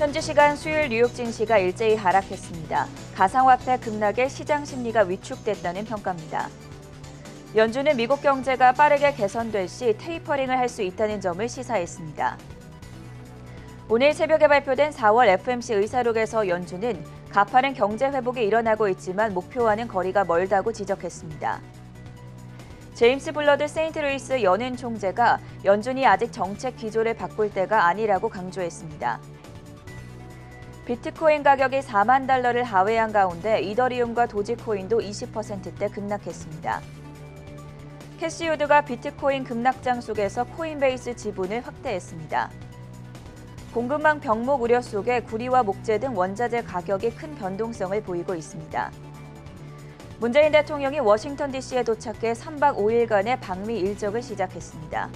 현지 시간 수요일 뉴욕 증시가 일제히 하락했습니다. 가상화폐 급락에 시장 심리가 위축됐다는 평가입니다. 연준은 미국 경제가 빠르게 개선될 시 테이퍼링을 할 수 있다는 점을 시사했습니다. 오늘 새벽에 발표된 4월 FOMC 의사록에서 연준은 가파른 경제 회복이 일어나고 있지만 목표와는 거리가 멀다고 지적했습니다. 제임스 블러드 세인트루이스 연은 총재가 연준이 아직 정책 기조를 바꿀 때가 아니라고 강조했습니다. 비트코인 가격이 4만 달러를 하회한 가운데 이더리움과 도지코인도 20%대 급락했습니다. 캐시우드가 비트코인 급락장 속에서 코인베이스 지분을 확대했습니다. 공급망 병목 우려 속에 구리와 목재 등 원자재 가격이 큰 변동성을 보이고 있습니다. 문재인 대통령이 워싱턴 DC에 도착해 3박 5일간의 방미 일정을 시작했습니다.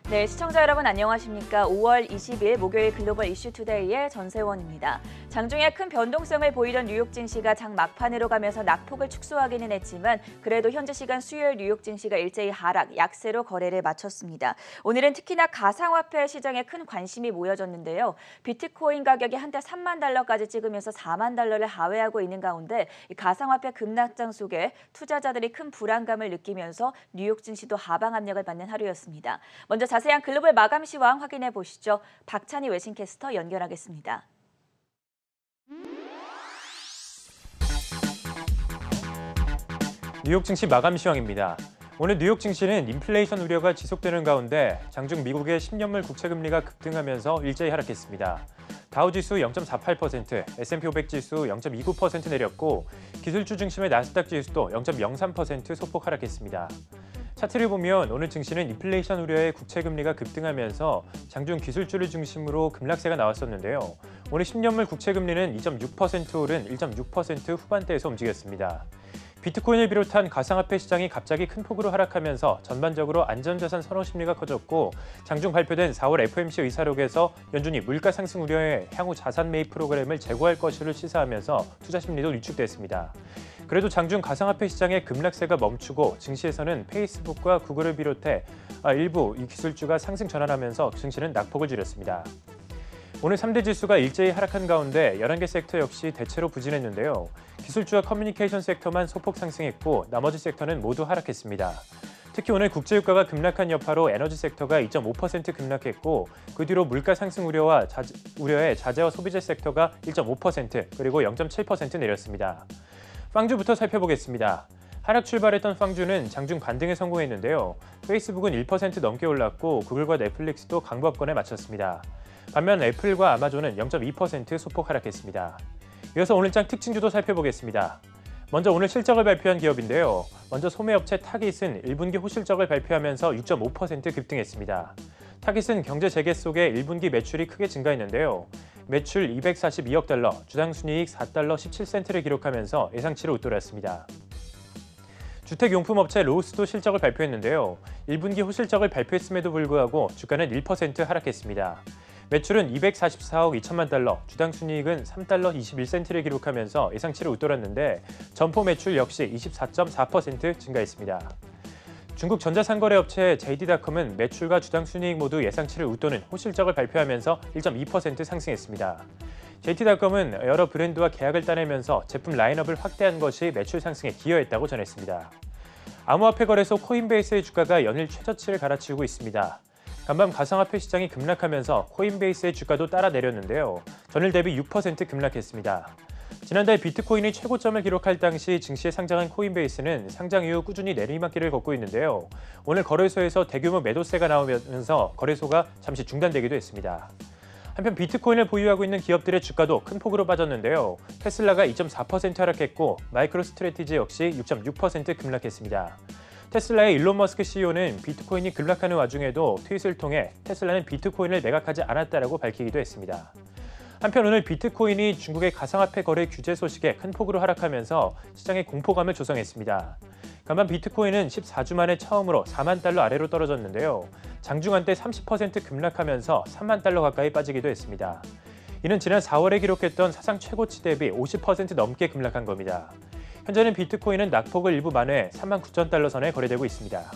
네, 시청자 여러분 안녕하십니까? 5월 20일 목요일 글로벌 이슈 투데이의 전세원입니다. 장중에 큰 변동성을 보이던 뉴욕 증시가 장 막판으로 가면서 낙폭을 축소하기는 했지만 그래도 현지 시간 수요일 뉴욕 증시가 일제히 하락, 약세로 거래를 마쳤습니다. 오늘은 특히나 가상화폐 시장에 큰 관심이 모여졌는데요. 비트코인 가격이 한때 3만 달러까지 찍으면서 4만 달러를 하회하고 있는 가운데 이 가상화폐 급락장 속에 투자자들이 큰 불안감을 느끼면서 뉴욕 증시도 하방 압력을 받는 하루였습니다. 먼저 자세한 글로벌 마감 시황 확인해 보시죠. 박찬희 외신캐스터 연결하겠습니다. 뉴욕 증시 마감 시황입니다. 오늘 뉴욕 증시는 인플레이션 우려가 지속되는 가운데 장중 미국의 10년물 국채금리가 급등하면서 일제히 하락했습니다. 다우지수 0.48%, S&P 500 지수 0.29% 내렸고 기술주 중심의 나스닥 지수도 0.03% 소폭 하락했습니다. 차트를 보면 오늘 증시는 인플레이션 우려의 국채금리가 급등하면서 장중 기술주를 중심으로 급락세가 나왔었는데요. 오늘 10년물 국채금리는 2.6% 오른 1.6% 후반대에서 움직였습니다. 비트코인을 비롯한 가상화폐 시장이 갑자기 큰 폭으로 하락하면서 전반적으로 안전자산 선호 심리가 커졌고 장중 발표된 4월 FOMC 의사록에서 연준이 물가 상승 우려에 향후 자산 매입 프로그램을 재고할 것을 시사하면서 투자 심리도 위축됐습니다. 그래도 장중 가상화폐 시장의 급락세가 멈추고 증시에서는 페이스북과 구글을 비롯해 일부 이 기술주가 상승 전환하면서 증시는 낙폭을 줄였습니다. 오늘 3대 지수가 일제히 하락한 가운데 11개 섹터 역시 대체로 부진했는데요. 기술주와 커뮤니케이션 섹터만 소폭 상승했고 나머지 섹터는 모두 하락했습니다. 특히 오늘 국제유가가 급락한 여파로 에너지 섹터가 2.5% 급락했고 그 뒤로 물가 상승 우려에 자재와 소비재 섹터가 1.5% 그리고 0.7% 내렸습니다. 빵주부터 살펴보겠습니다. 하락 출발했던 빵주는 장중 반등에 성공했는데요. 페이스북은 1% 넘게 올랐고 구글과 넷플릭스도 강보합권에 마쳤습니다. 반면 애플과 아마존은 0.2% 소폭 하락했습니다. 이어서 오늘장 특징주도 살펴보겠습니다. 먼저 오늘 실적을 발표한 기업인데요. 먼저 소매업체 타깃은 1분기 호실적을 발표하면서 6.5% 급등했습니다. 타깃은 경제 재개 속에 1분기 매출이 크게 증가했는데요. 매출 242억 달러, 주당 순이익 4달러 17센트를 기록하면서 예상치를 웃돌았습니다. 주택용품업체 로우스도 실적을 발표했는데요. 1분기 호실적을 발표했음에도 불구하고 주가는 1% 하락했습니다. 매출은 244억 2천만 달러, 주당 순이익은 3달러 21센트를 기록하면서 예상치를 웃돌았는데 점포 매출 역시 24.4% 증가했습니다. 중국 전자상거래업체 JD.com은 매출과 주당 순이익 모두 예상치를 웃도는 호실적을 발표하면서 1.2% 상승했습니다. JD.com은 여러 브랜드와 계약을 따내면서 제품 라인업을 확대한 것이 매출 상승에 기여했다고 전했습니다. 암호화폐 거래소 코인베이스의 주가가 연일 최저치를 갈아치우고 있습니다. 간밤 가상화폐 시장이 급락하면서 코인베이스의 주가도 따라 내렸는데요. 전일 대비 6% 급락했습니다. 지난달 비트코인이 최고점을 기록할 당시 증시에 상장한 코인베이스는 상장 이후 꾸준히 내리막길을 걷고 있는데요. 오늘 거래소에서 대규모 매도세가 나오면서 거래소가 잠시 중단되기도 했습니다. 한편 비트코인을 보유하고 있는 기업들의 주가도 큰 폭으로 빠졌는데요. 테슬라가 2.4% 하락했고 마이크로스트래티지 역시 6.6% 급락했습니다. 테슬라의 일론 머스크 CEO는 비트코인이 급락하는 와중에도 트윗을 통해 테슬라는 비트코인을 매각하지 않았다라고 밝히기도 했습니다. 한편 오늘 비트코인이 중국의 가상화폐 거래 규제 소식에 큰 폭으로 하락하면서 시장에 공포감을 조성했습니다. 간밤 비트코인은 14주 만에 처음으로 4만 달러 아래로 떨어졌는데요. 장중 한때 30% 급락하면서 3만 달러 가까이 빠지기도 했습니다. 이는 지난 4월에 기록했던 사상 최고치 대비 50% 넘게 급락한 겁니다. 현재는 비트코인은 낙폭을 일부 만회 39,000달러 선에 거래되고 있습니다.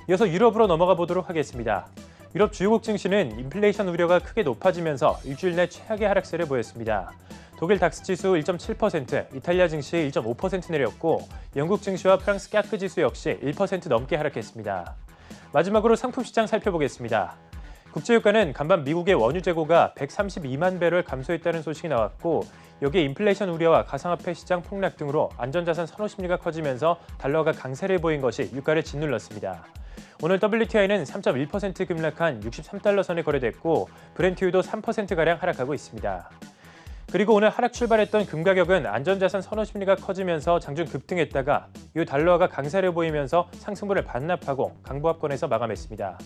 이어서 유럽으로 넘어가 보도록 하겠습니다. 유럽 주요국 증시는 인플레이션 우려가 크게 높아지면서 일주일 내 최악의 하락세를 보였습니다. 독일 닥스 지수 1.7%, 이탈리아 증시 1.5% 내렸고 영국 증시와 프랑스 까크 지수 역시 1% 넘게 하락했습니다. 마지막으로 상품 시장 살펴보겠습니다. 국제유가는 간밤 미국의 원유 재고가 132만 배럴 감소했다는 소식이 나왔고 여기에 인플레이션 우려와 가상화폐 시장 폭락 등으로 안전자산 선호 심리가 커지면서 달러가 강세를 보인 것이 유가를 짓눌렀습니다. 오늘 WTI는 3.1% 급락한 63달러 선에 거래됐고 브렌트유도 3%가량 하락하고 있습니다. 그리고 오늘 하락 출발했던 금 가격은 안전자산 선호 심리가 커지면서 장중 급등했다가 이후 달러가 강세를 보이면서 상승분을 반납하고 강보합권에서 마감했습니다.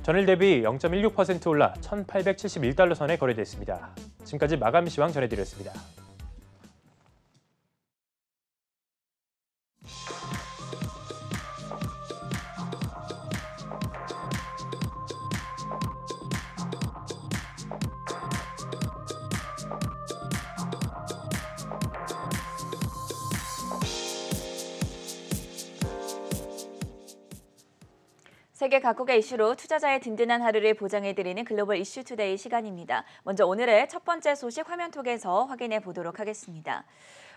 전일 대비 0.16% 올라 1,871달러 선에 거래됐습니다. 지금까지 마감 시황 전해드렸습니다. 세계 각국의 이슈로 투자자의 든든한 하루를 보장해드리는 글로벌 이슈 투데이 시간입니다. 먼저 오늘의 첫 번째 소식 화면톡에서 확인해 보도록 하겠습니다.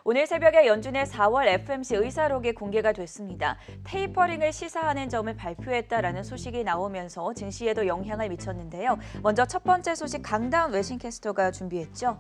오늘 새벽에 연준의 4월 FOMC 의사록이 공개가 됐습니다. 테이퍼링을 시사하는 점을 발표했다라는 소식이 나오면서 증시에도 영향을 미쳤는데요. 먼저 첫 번째 소식 강다운 외신캐스터가 준비했죠.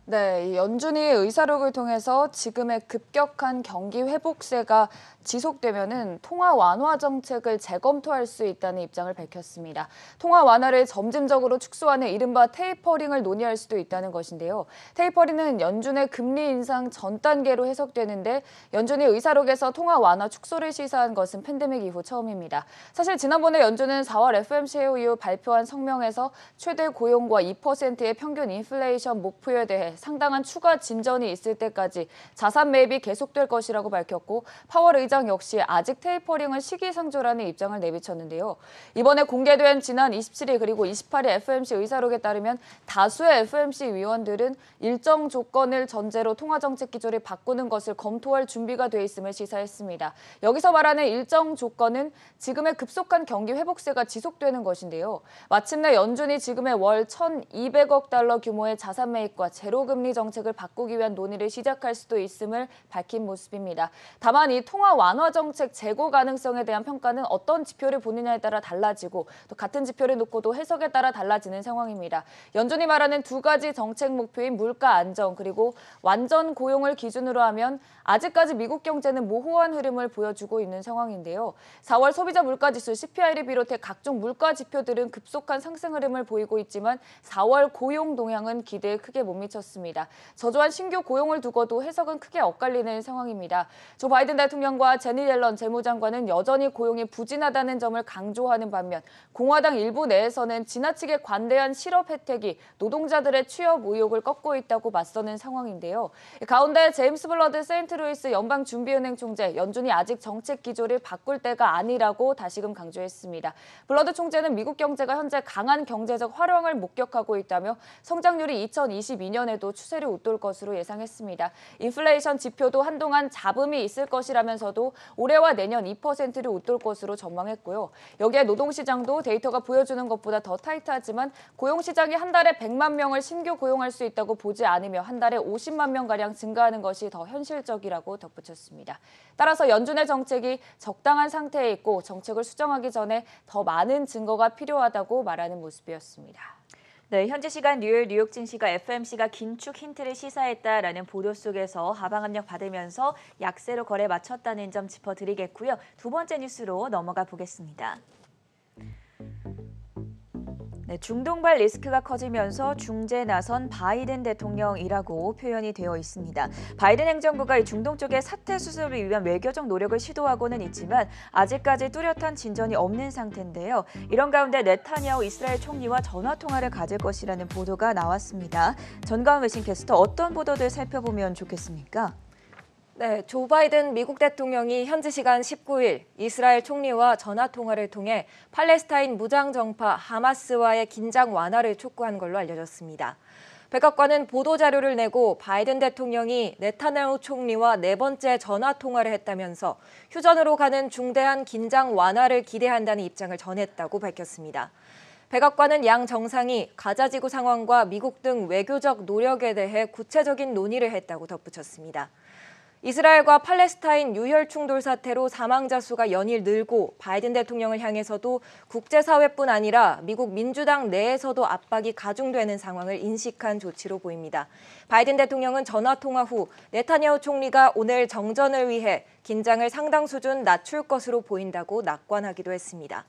네, 이 연준이 의사록을 통해서 지금의 급격한 경기 회복세가 지속되면은 통화 완화 정책을 재검토할 수 있다는 입장을 밝혔습니다. 통화 완화를 점진적으로 축소하는 이른바 테이퍼링을 논의할 수도 있다는 것인데요. 테이퍼링은 연준의 금리 인상 전 단계로 해석되는데 연준이 의사록에서 통화 완화 축소를 시사한 것은 팬데믹 이후 처음입니다. 사실 지난번에 연준은 4월 FOMC 회의 이후 발표한 성명에서 최대 고용과 2%의 평균 인플레이션 목표에 대해 상당한 추가 진전이 있을 때까지 자산 매입이 계속될 것이라고 밝혔고 파월 의장 역시 아직 테이퍼링을 시기상조라는 입장을 내비쳤는데요. 이번에 공개된 지난 27일 그리고 28일 FOMC 의사록에 따르면 다수의 FOMC 위원들은 일정 조건을 전제로 통화정책 기조를 바꾸는 것을 검토할 준비가 돼 있음을 시사했습니다. 여기서 말하는 일정 조건은 지금의 급속한 경기 회복세가 지속되는 것인데요. 마침내 연준이 지금의 월 1,200억 달러 규모의 자산 매입과 제로금리 정책을 바꾸기 위한 논의를 시작할 수도 있음을 밝힌 모습입니다. 다만 이 통화 완화 정책 재고 가능성에 대한 평가는 어떤 지표를 보느냐에 따라 달라지고 또 같은 지표를 놓고도 해석에 따라 달라지는 상황입니다. 연준이 말하는 두 가지 정책 목표인 물가 안정 그리고 완전 고용을 기준으로 하면 아직까지 미국 경제는 모호한 흐름을 보여주고 있는 상황인데요. 4월 소비자 물가지수 CPI를 비롯해 각종 물가 지표들은 급속한 상승 흐름을 보이고 있지만 4월 고용 동향은 기대에 크게 못 미쳤습니다. 저조한 신규 고용을 두고도 해석은 크게 엇갈리는 상황입니다. 조 바이든 대통령과 제니 옐런 재무장관은 여전히 고용이 부진하다는 점을 강조하는 반면 공화당 일부 내에서는 지나치게 관대한 실업 혜택이 노동자들의 취업 의욕을 꺾고 있다고 맞서는 상황인데요. 가운데 제임스 블러드 세인트루이스 연방준비은행 총재, 연준이 아직 정책 기조를 바꿀 때가 아니라고 다시금 강조했습니다. 블러드 총재는 미국 경제가 현재 강한 경제적 활황을 목격하고 있다며 성장률이 2022년에도 추세를 웃돌 것으로 예상했습니다. 인플레이션 지표도 한동안 잡음이 있을 것이라면서도 올해와 내년 2%를 웃돌 것으로 전망했고요. 여기에 노동시장도 데이터가 보여주는 것보다 더 타이트하지만 고용시장이 한 달에 100만 명을 신규 고용할 수 있다고 보지 않으며 한 달에 50만 명가량 증가하는 것이 더 현실적이라고 덧붙였습니다. 따라서 연준의 정책이 적당한 상태에 있고 정책을 수정하기 전에 더 많은 증거가 필요하다고 말하는 모습이었습니다. 네, 현지 시간 뉴욕 증시가 FOMC가 긴축 힌트를 시사했다라는 보도 속에서 하방 압력 받으면서 약세로 거래 마쳤다는 점 짚어드리겠고요. 두 번째 뉴스로 넘어가 보겠습니다. 네, 중동발 리스크가 커지면서 중재에 나선 바이든 대통령이라고 표현이 되어 있습니다. 바이든 행정부가 이 중동 쪽의 사태 수습을 위한 외교적 노력을 시도하고는 있지만 아직까지 뚜렷한 진전이 없는 상태인데요. 이런 가운데 네타냐후 이스라엘 총리와 전화 통화를 가질 것이라는 보도가 나왔습니다. 전가은 외신캐스터 어떤 보도들 살펴보면 좋겠습니까? 네, 조 바이든 미국 대통령이 현지 시간 19일 이스라엘 총리와 전화 통화를 통해 팔레스타인 무장 정파 하마스와의 긴장 완화를 촉구한 걸로 알려졌습니다. 백악관은 보도자료를 내고 바이든 대통령이 네타냐후 총리와 네 번째 전화통화를 했다면서 휴전으로 가는 중대한 긴장 완화를 기대한다는 입장을 전했다고 밝혔습니다. 백악관은 양 정상이 가자지구 상황과 미국 등 외교적 노력에 대해 구체적인 논의를 했다고 덧붙였습니다. 이스라엘과 팔레스타인 유혈 충돌 사태로 사망자 수가 연일 늘고 바이든 대통령을 향해서도 국제사회뿐 아니라 미국 민주당 내에서도 압박이 가중되는 상황을 인식한 조치로 보입니다. 바이든 대통령은 전화통화 후 네타냐후 총리가 오늘 정전을 위해 긴장을 상당 수준 낮출 것으로 보인다고 낙관하기도 했습니다.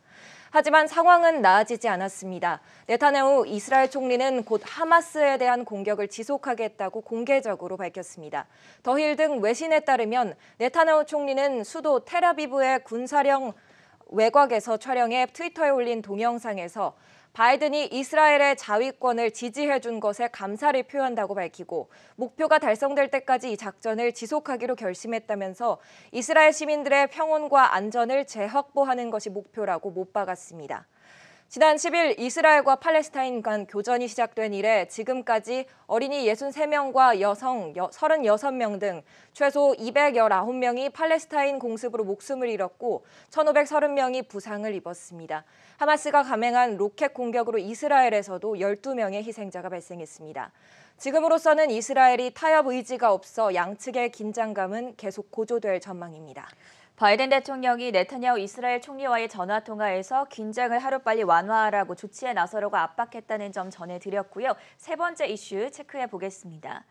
하지만 상황은 나아지지 않았습니다. 네타냐후 이스라엘 총리는 곧 하마스에 대한 공격을 지속하겠다고 공개적으로 밝혔습니다. 더힐 등 외신에 따르면 네타냐후 총리는 수도 텔아비브의 군사령 외곽에서 촬영해 트위터에 올린 동영상에서 바이든이 이스라엘의 자위권을 지지해준 것에 감사를 표한다고 밝히고 목표가 달성될 때까지 이 작전을 지속하기로 결심했다면서 이스라엘 시민들의 평온과 안전을 재확보하는 것이 목표라고 못 박았습니다. 지난 10일 이스라엘과 팔레스타인 간 교전이 시작된 이래 지금까지 어린이 63명과 여성 36명 등 최소 219명이 팔레스타인 공습으로 목숨을 잃었고 1,530명이 부상을 입었습니다. 하마스가 감행한 로켓 공격으로 이스라엘에서도 12명의 희생자가 발생했습니다. 지금으로서는 이스라엘이 타협 의지가 없어 양측의 긴장감은 계속 고조될 전망입니다. 바이든 대통령이 네타냐후 이스라엘 총리와의 전화통화에서 긴장을 하루빨리 완화하라고 조치에 나서려고 압박했다는 점 전해드렸고요. 세 번째 이슈 체크해 보겠습니다.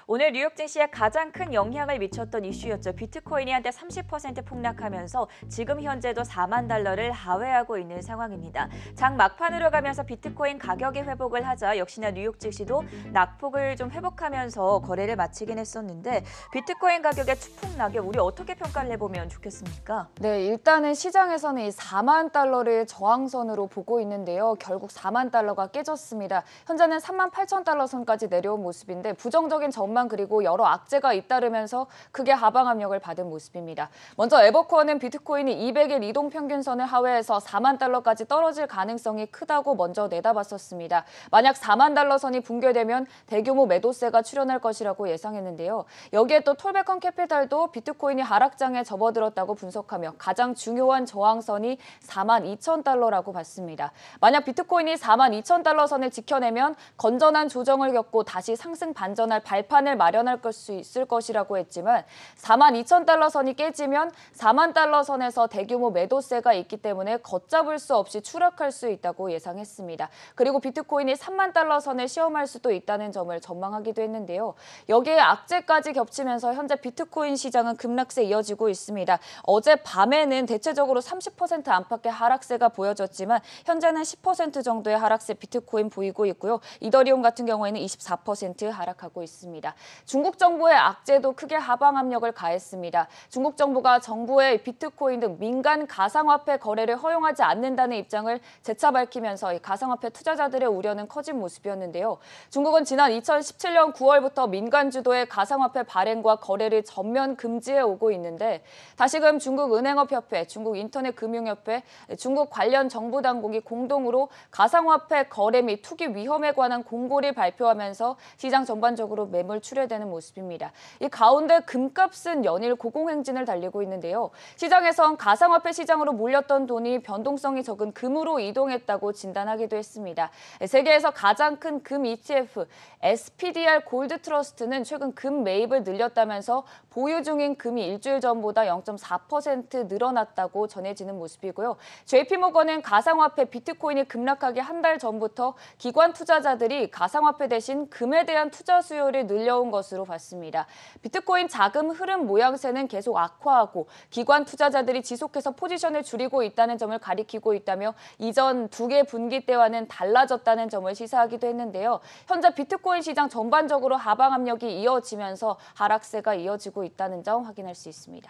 오늘 뉴욕 증시에 가장 큰 영향을 미쳤던 이슈였죠. 비트코인이 한때 30% 폭락하면서 지금 현재도 4만 달러를 하회하고 있는 상황입니다. 장 막판으로 가면서 비트코인 가격이 회복을 하자 역시나 뉴욕 증시도 낙폭을 좀 회복하면서 거래를 마치긴 했었는데 비트코인 가격의 추풍낙엽 우리 어떻게 평가를 해보면 좋겠습니까? 네, 일단은 시장에서는 이 4만 달러를 저항선으로 보고 있는데요. 결국 4만 달러가 깨졌습니다. 현재는 3만 8천 달러 선까지 내려온 모습인데 부정적인 전망 그리고 여러 악재가 잇따르면서 크게 하방 압력을 받은 모습입니다. 먼저 에버코어는 비트코인이 200일 이동평균선을 하회해서 4만 달러까지 떨어질 가능성이 크다고 먼저 내다봤었습니다. 만약 4만 달러 선이 붕괴되면 대규모 매도세가 출현할 것이라고 예상했는데요. 여기에 또 톨베컨 캐피탈도 비트코인이 하락장에 접어들었다고 분석하며 가장 중요한 저항선이 4만 2천 달러라고 봤습니다. 만약 비트코인이 4만 2천 달러 선을 지켜내면 건전한 조정을 겪고 다시 상승 반전할 발판을 마련할 수 있을 것이라고 했지만 4만 2천 달러 선이 깨지면 4만 달러 선에서 대규모 매도세가 있기 때문에 걷잡을 수 없이 추락할 수 있다고 예상했습니다. 그리고 비트코인이 3만 달러 선을 시험할 수도 있다는 점을 전망하기도 했는데요. 여기에 악재까지 겹치면서 현재 비트코인 시장은 급락세 이어지고 있습니다. 어제 밤에는 대체적으로 30% 안팎의 하락세가 보여졌지만 현재는 10% 정도의 하락세 비트코인 보이고 있고요. 이더리움 같은 경우에는 24% 하락하고 있습니다. 중국 정부의 악재도 크게 하방 압력을 가했습니다. 중국 정부가 정부의 비트코인 등 민간 가상화폐 거래를 허용하지 않는다는 입장을 재차 밝히면서 가상화폐 투자자들의 우려는 커진 모습이었는데요. 중국은 지난 2017년 9월부터 민간 주도의 가상화폐 발행과 거래를 전면 금지해 오고 있는데 다시금 중국은행업협회, 중국인터넷금융협회, 중국 관련 정부 당국이 공동으로 가상화폐 거래 및 투기 위험에 관한 공고를 발표하면서 시장 전반적으로 매물 출회되는 모습입니다. 이 가운데 금값은 연일 고공행진을 달리고 있는데요. 시장에선 가상화폐 시장으로 몰렸던 돈이 변동성이 적은 금으로 이동했다고 진단하기도 했습니다. 세계에서 가장 큰 금 ETF SPDR 골드 트러스트는 최근 금 매입을 늘렸다면서 보유 중인 금이 일주일 전보다 0.4% 늘어났다고 전해지는 모습이고요. JP모건은 가상화폐 비트코인이 급락하기 한 달 전부터 기관 투자자들이 가상화폐 대신 금에 대한 투자 수요를 늘려온 것으로 봤습니다. 비트코인 자금 흐름 모양새는 계속 악화하고 기관 투자자들이 지속해서 포지션을 줄이고 있다는 점을 가리키고 있다며 이전 두 개 분기 때와는 달라졌다는 점을 시사하기도 했는데요. 현재 비트코인 시장 전반적으로 하방 압력이 이어지면서 하락세가 이어지고 있다는 점 확인할 수 있습니다.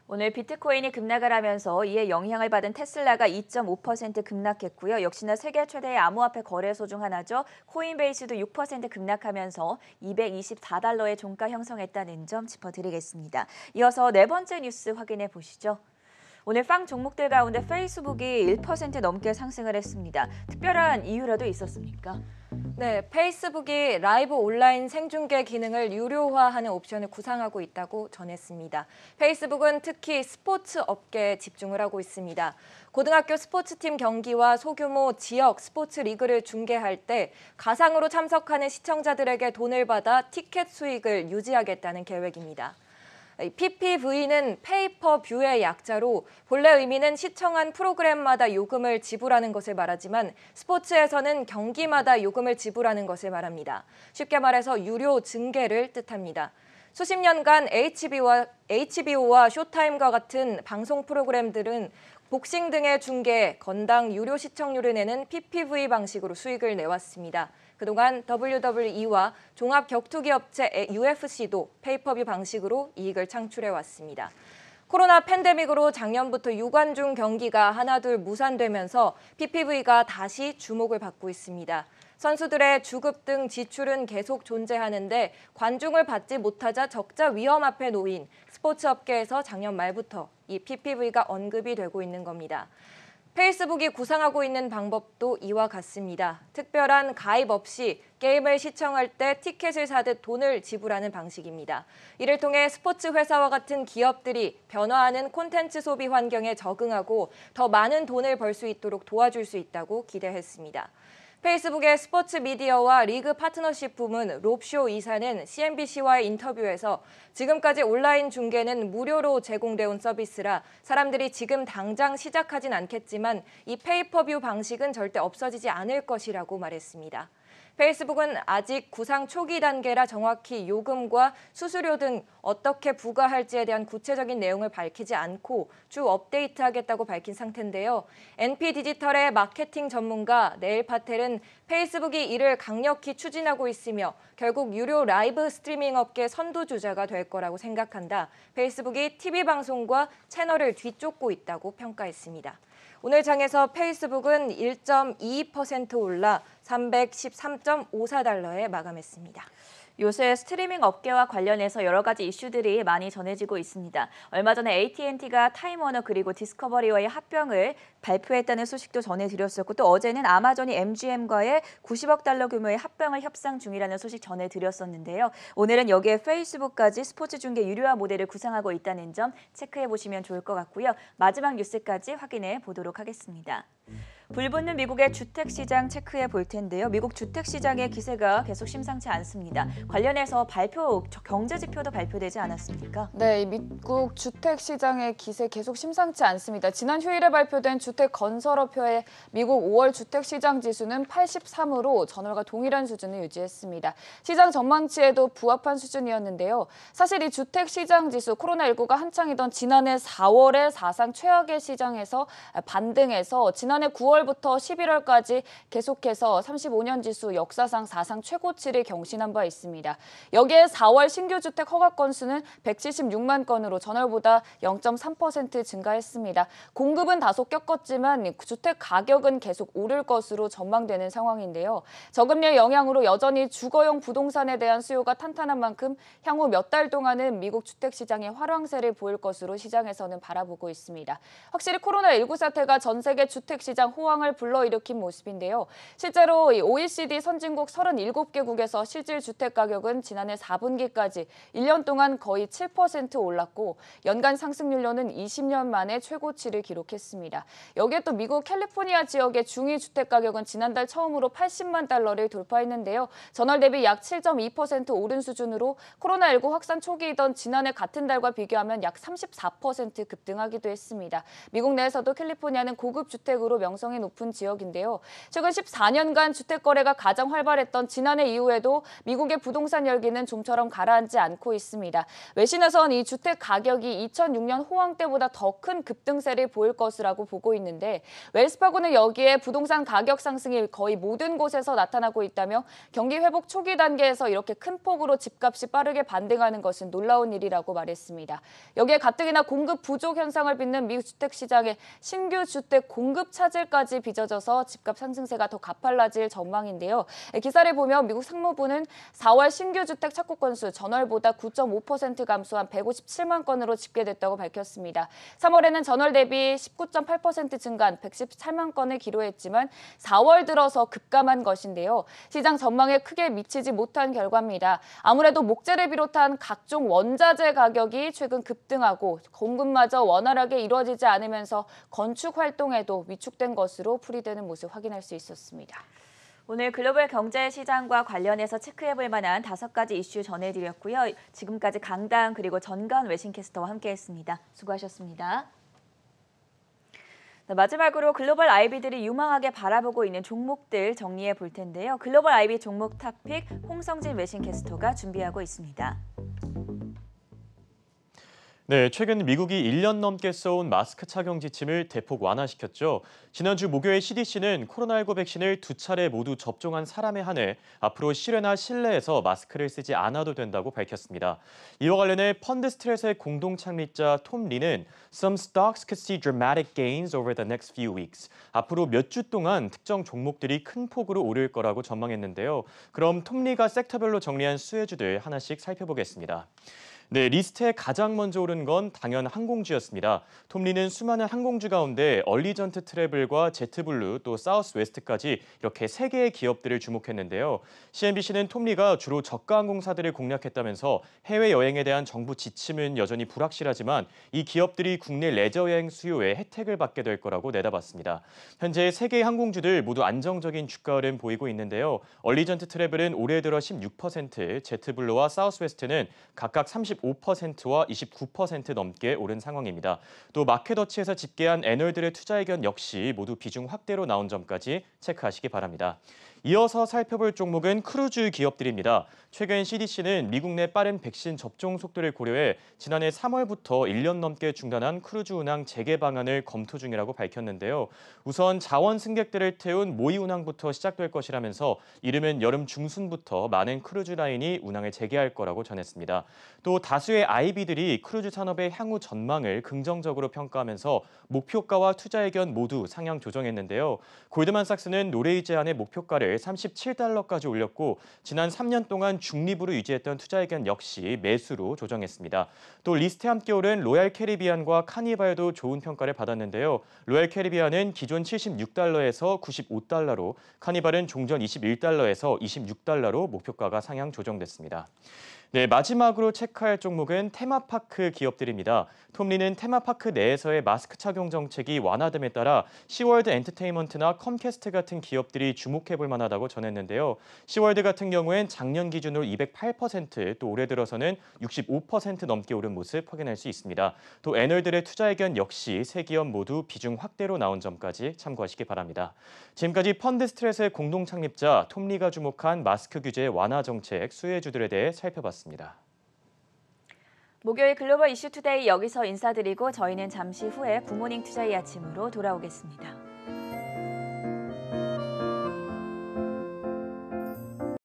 오늘 비트코인이 급락을 하면서 이에 영향을 받은 테슬라가 2.5% 급락했고요. 역시나 세계 최대의 암호화폐 거래소 중 하나죠. 코인베이스도 6% 급락하면서 224달러의 종가 형성했다는 점 짚어드리겠습니다. 이어서 네 번째 뉴스 확인해 보시죠. 오늘 빵 종목들 가운데 페이스북이 1% 넘게 상승을 했습니다. 특별한 이유라도 있었습니까? 네, 페이스북이 라이브 온라인 생중계 기능을 유료화하는 옵션을 구상하고 있다고 전했습니다. 페이스북은 특히 스포츠 업계에 집중을 하고 있습니다. 고등학교 스포츠팀 경기와 소규모 지역 스포츠 리그를 중계할 때 가상으로 참석하는 시청자들에게 돈을 받아 티켓 수익을 유지하겠다는 계획입니다. PPV는 페이퍼뷰의 약자로 본래 의미는 시청한 프로그램마다 요금을 지불하는 것을 말하지만 스포츠에서는 경기마다 요금을 지불하는 것을 말합니다. 쉽게 말해서 유료 증계를 뜻합니다. 수십 년간 HBO와 쇼타임과 같은 방송 프로그램들은 복싱 등의 중계, 건당 유료 시청료를 내는 PPV 방식으로 수익을 내왔습니다. 그동안 WWE와 종합 격투기 업체 UFC도 페이퍼뷰 방식으로 이익을 창출해왔습니다. 코로나 팬데믹으로 작년부터 유관중 경기가 하나둘 무산되면서 PPV가 다시 주목을 받고 있습니다. 선수들의 주급 등 지출은 계속 존재하는데 관중을 받지 못하자 적자 위험 앞에 놓인 스포츠 업계에서 작년 말부터 이 PPV가 언급이 되고 있는 겁니다. 페이스북이 구상하고 있는 방법도 이와 같습니다. 특별한 가입 없이 게임을 시청할 때 티켓을 사듯 돈을 지불하는 방식입니다. 이를 통해 스포츠 회사와 같은 기업들이 변화하는 콘텐츠 소비 환경에 적응하고 더 많은 돈을 벌 수 있도록 도와줄 수 있다고 기대했습니다. 페이스북의 스포츠 미디어와 리그 파트너십 부문 롭쇼 이사는 CNBC와의 인터뷰에서 지금까지 온라인 중계는 무료로 제공되어 온 서비스라 사람들이 지금 당장 시작하진 않겠지만 이 페이퍼뷰 방식은 절대 없어지지 않을 것이라고 말했습니다. 페이스북은 아직 구상 초기 단계라 정확히 요금과 수수료 등 어떻게 부과할지에 대한 구체적인 내용을 밝히지 않고 주 업데이트하겠다고 밝힌 상태인데요. NP디지털의 마케팅 전문가 네일 파텔은 페이스북이 이를 강력히 추진하고 있으며 결국 유료 라이브 스트리밍 업계 선두주자가 될 거라고 생각한다. 페이스북이 TV 방송과 채널을 뒤쫓고 있다고 평가했습니다. 오늘 장에서 페이스북은 1.22% 올라 313.54달러에 마감했습니다. 요새 스트리밍 업계와 관련해서 여러 가지 이슈들이 많이 전해지고 있습니다. 얼마 전에 AT&T가 타임워너 그리고 디스커버리와의 합병을 발표했다는 소식도 전해드렸었고 또 어제는 아마존이 MGM과의 90억 달러 규모의 합병을 협상 중이라는 소식 전해드렸었는데요. 오늘은 여기에 페이스북까지 스포츠 중계 유료화 모델을 구상하고 있다는 점 체크해보시면 좋을 것 같고요. 마지막 뉴스까지 확인해 보도록 하겠습니다. 불붙는 미국의 주택시장 체크해 볼 텐데요. 미국 주택시장의 기세가 계속 심상치 않습니다. 관련해서 경제지표도 발표되지 않았습니까? 네, 미국 주택시장의 기세 계속 심상치 않습니다. 지난 휴일에 발표된 주택건설업회의 미국 5월 주택시장 지수는 83으로 전월과 동일한 수준을 유지했습니다. 시장 전망치에도 부합한 수준이었는데요. 사실 이 주택시장 지수 코로나19가 한창이던 지난해 4월에 사상 최악의 시장에서 반등해서 지난해 9월부터 11월까지 계속해서 35년 지수 역사상 사상 최고치를 경신한 바 있습니다. 여기에 4월 신규 주택 허가 건수는 176만 건으로 전월보다 0.3% 증가했습니다. 공급은 다소 꺾었지만 주택 가격은 계속 오를 것으로 전망되는 상황인데요. 저금리의 영향으로 여전히 주거용 부동산에 대한 수요가 탄탄한 만큼 향후 몇 달 동안은 미국 주택시장의 활황세를 보일 것으로 시장에서는 바라보고 있습니다. 확실히 코로나19 사태가 전 세계 주택시장 호황을 불러일으킨 모습인데요. 실제로 OECD 선진국 37개국에서 실질 주택 가격은 지난해 4분기까지 1년 동안 거의 7% 올랐고 연간 상승률로는 20년 만에 최고치를 기록했습니다. 여기에 또 미국 캘리포니아 지역의 중위 주택 가격은 지난달 처음으로 80만 달러를 돌파했는데요. 전월 대비 약 7.2% 오른 수준으로 코로나19 확산 초기이던 지난해 같은 달과 비교하면 약 34% 급등하기도 했습니다. 미국 내에서도 캘리포니아는 고급 주택으로 명성이 높은 지역인데요. 최근 14년간 주택 거래가 가장 활발했던 지난해 이후에도 미국의 부동산 열기는 좀처럼 가라앉지 않고 있습니다. 외신에선 이 주택 가격이 2006년 호황 때보다 더 큰 급등세를 보일 것이라고 보고 있는데 웰스파고는 여기에 부동산 가격 상승이 거의 모든 곳에서 나타나고 있다며 경기 회복 초기 단계에서 이렇게 큰 폭으로 집값이 빠르게 반등하는 것은 놀라운 일이라고 말했습니다. 여기에 가뜩이나 공급 부족 현상을 빚는 미국 주택 시장에 신규 주택 공급 차질까지 빚어져서 집값 상승세가 더 가팔라질 전망인데요. 기사를 보면 미국 상무부는 4월 신규 주택 착공 건수 전월보다 9.5% 감소한 157만 건으로 집계됐다고 밝혔습니다. 3월에는 전월 대비 19.8% 증가한 114만 건을 기록했지만 4월 들어서 급감한 것인데요. 시장 전망에 크게 미치지 못한 결과입니다. 아무래도 목재를 비롯한 각종 원자재 가격이 최근 급등하고 공급마저 원활하게 이루어지지 않으면서 건축 활동에도 위축된 것으로 풀이되는 모습 확인할 수 있었습니다. 오늘 글로벌 경제 시장과 관련해서 체크해볼 만한 5가지 이슈 전해드렸고요. 지금까지 강다은 그리고 전가은 외신캐스터와 함께했습니다. 수고하셨습니다. 마지막으로 글로벌 IB들이 유망하게 바라보고 있는 종목들 정리해 볼 텐데요. 글로벌 IB 종목 탑픽 홍성진 외신캐스터가 준비하고 있습니다. 네, 최근 미국이 1년 넘게 써온 마스크 착용 지침을 대폭 완화시켰죠. 지난주 목요일 CDC는 코로나19 백신을 2차례 모두 접종한 사람에 한해 앞으로 실외나 실내에서 마스크를 쓰지 않아도 된다고 밝혔습니다. 이와 관련해 펀드스트레스의 공동 창립자 톰 리는 Some stocks could see dramatic gains over the next few weeks. 앞으로 몇 주 동안 특정 종목들이 큰 폭으로 오를 거라고 전망했는데요. 그럼 톰 리가 섹터별로 정리한 수혜주들 하나씩 살펴보겠습니다. 네, 리스트에 가장 먼저 오른 건 당연 항공주였습니다. 톰리는 수많은 항공주 가운데 얼리전트 트래블과 제트블루 또 사우스웨스트까지 이렇게 3개의 기업들을 주목했는데요. CNBC는 톰리가 주로 저가 항공사들을 공략했다면서 해외여행에 대한 정부 지침은 여전히 불확실하지만 이 기업들이 국내 레저 여행 수요에 혜택을 받게 될 거라고 내다봤습니다. 현재 3개의 항공주들 모두 안정적인 주가 흐름 보이고 있는데요. 얼리전트 트래블은 올해 들어 16%, 제트블루와 사우스웨스트는 각각 35%와 29% 넘게 오른 상황입니다. 또 마켓워치에서 집계한 애널들의 투자 의견 역시 모두 비중 확대로 나온 점까지 체크하시기 바랍니다. 이어서 살펴볼 종목은 크루즈 기업들입니다. 최근 CDC는 미국 내 빠른 백신 접종 속도를 고려해 지난해 3월부터 1년 넘게 중단한 크루즈 운항 재개 방안을 검토 중이라고 밝혔는데요. 우선 자원 승객들을 태운 모의 운항부터 시작될 것이라면서 이르면 여름 중순부터 많은 크루즈 라인이 운항을 재개할 거라고 전했습니다. 또 다수의 IB들이 크루즈 산업의 향후 전망을 긍정적으로 평가하면서 목표가와 투자 의견 모두 상향 조정했는데요. 골드만삭스는 노레이 제안의 목표가를 $37까지 올렸고 지난 3년 동안 중립으로 유지했던 투자 의견 역시 매수로 조정했습니다. 또 리스트에 함께 오른 로얄 캐리비안과 카니발도 좋은 평가를 받았는데요. 로얄 캐리비안은 기존 $76에서 $95로, 카니발은 종전 $21에서 $26로 목표가가 상향 조정됐습니다. 네, 마지막으로 체크할 종목은 테마파크 기업들입니다. 톰리는 테마파크 내에서의 마스크 착용 정책이 완화됨에 따라 시월드 엔터테인먼트나 컴캐스트 같은 기업들이 주목해볼 만하다고 전했는데요. 시월드 같은 경우엔 작년 기준으로 208%, 또 올해 들어서는 65% 넘게 오른 모습 확인할 수 있습니다. 또 애널들의 투자 의견 역시 3기업 모두 비중 확대로 나온 점까지 참고하시기 바랍니다. 지금까지 펀드스트레스의 공동 창립자 톰리가 주목한 마스크 규제 완화 정책 수혜주들에 대해 살펴봤습니다. 목요일 글로벌 이슈 투데이 여기서 인사드리고 저희는 잠시 후에 굿모닝 투자의 아침으로 돌아오겠습니다.